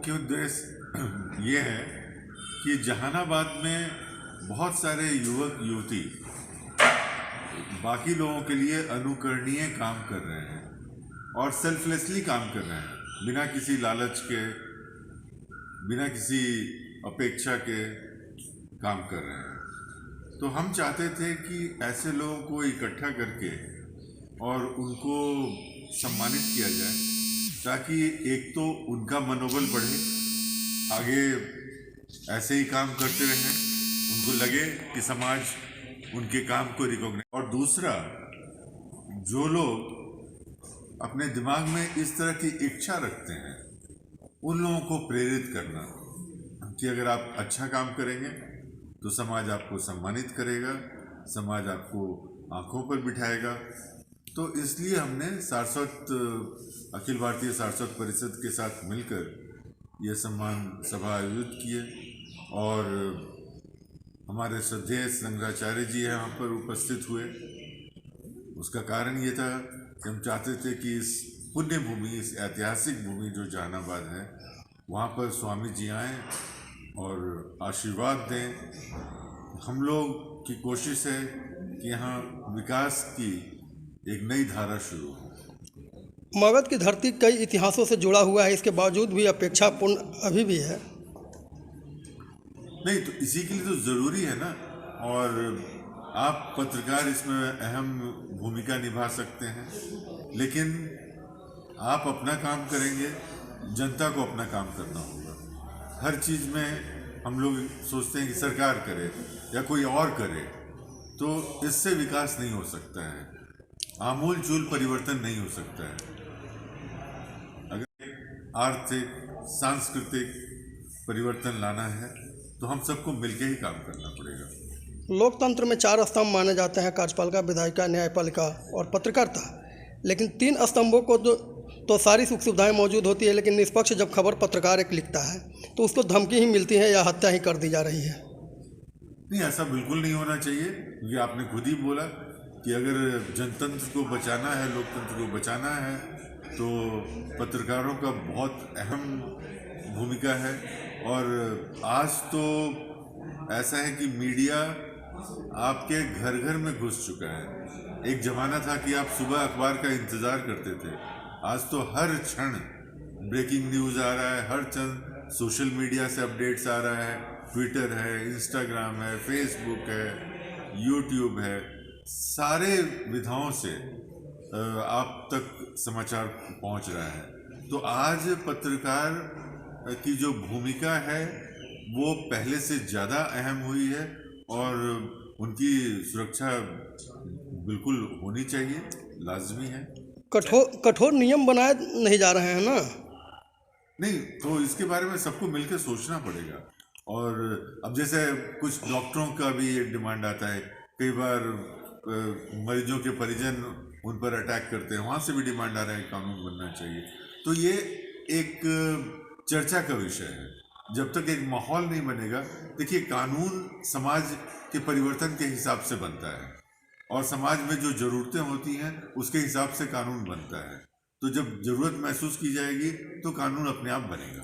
मुख्य उद्देश्य ये है कि जहानाबाद में बहुत सारे युवक युवती बाकी लोगों के लिए अनुकरणीय काम कर रहे हैं और सेल्फलेसली काम कर रहे हैं, बिना किसी लालच के, बिना किसी अपेक्षा के काम कर रहे हैं। तो हम चाहते थे कि ऐसे लोगों को इकट्ठा करके और उनको सम्मानित किया जाए, ताकि एक तो उनका मनोबल बढ़े, आगे ऐसे ही काम करते रहें, उनको लगे कि समाज उनके काम को रिकॉग्नाइज। और दूसरा, जो लोग अपने दिमाग में इस तरह की इच्छा रखते हैं उन लोगों को प्रेरित करना कि अगर आप अच्छा काम करेंगे तो समाज आपको सम्मानित करेगा, समाज आपको आंखों पर बिठाएगा। तो इसलिए हमने सारस्वत, अखिल भारतीय सारस्वत परिषद के साथ मिलकर ये सम्मान सभा आयोजित किए और हमारे श्रद्धेय संग्राचार्य जी यहाँ पर उपस्थित हुए। उसका कारण ये था कि हम चाहते थे कि इस पुण्य भूमि, इस ऐतिहासिक भूमि जो जहानाबाद है, वहाँ पर स्वामी जी आएँ और आशीर्वाद दें। हम लोग की कोशिश है कि यहाँ विकास की एक नई धारा शुरू हो। मगध की धरती कई इतिहासों से जुड़ा हुआ है, इसके बावजूद भी अपेक्षापूर्ण अभी भी है। नहीं, तो इसी के लिए तो ज़रूरी है ना, और आप पत्रकार इसमें अहम भूमिका निभा सकते हैं, लेकिन आप अपना काम करेंगे, जनता को अपना काम करना होगा। हर चीज़ में हम लोग सोचते हैं कि सरकार करे या कोई और करे, तो इससे विकास नहीं हो सकता है, आमूल चूल परिवर्तन नहीं हो सकता है। अगर आर्थिक सांस्कृतिक परिवर्तन लाना है तो हम सबको मिलकर ही काम करना पड़ेगा। लोकतंत्र में 4 स्तंभ माने जाते हैं: कार्यपालिका, विधायिका, न्यायपालिका और पत्रकारिता। लेकिन 3 स्तंभों को तो सारी सुख सुविधाएं मौजूद होती है, लेकिन निष्पक्ष जब खबर पत्रकार एक लिखता है तो उसको धमकी ही मिलती है या हत्या ही कर दी जा रही है। नहीं, ऐसा बिल्कुल नहीं होना चाहिए, क्योंकि आपने खुद ही बोला कि अगर जनतंत्र को बचाना है, लोकतंत्र को बचाना है, तो पत्रकारों का बहुत अहम भूमिका है। और आज तो ऐसा है कि मीडिया आपके घर घर में घुस चुका है। एक ज़माना था कि आप सुबह अखबार का इंतज़ार करते थे, आज तो हर क्षण ब्रेकिंग न्यूज़ आ रहा है, हर क्षण सोशल मीडिया से अपडेट्स आ रहा है। ट्विटर है, इंस्टाग्राम है, फेसबुक है, यूट्यूब है, सारे विधाओं से आप तक समाचार पहुंच रहा है। तो आज पत्रकार की जो भूमिका है वो पहले से ज़्यादा अहम हुई है और उनकी सुरक्षा बिल्कुल होनी चाहिए, लाजमी है। कठोर नियम बनाए नहीं जा रहे हैं ना? नहीं, तो इसके बारे में सबको मिलकर सोचना पड़ेगा। और अब जैसे कुछ डॉक्टरों का भी एक डिमांड आता है, कई बार मरीजों के परिजन उन पर अटैक करते हैं, वहाँ से भी डिमांड आ रहा है कानून बनना चाहिए। तो ये एक चर्चा का विषय है। जब तक एक माहौल नहीं बनेगा, देखिए, कानून समाज के परिवर्तन के हिसाब से बनता है और समाज में जो ज़रूरतें होती हैं उसके हिसाब से कानून बनता है। तो जब ज़रूरत महसूस की जाएगी तो कानून अपने आप बनेगा।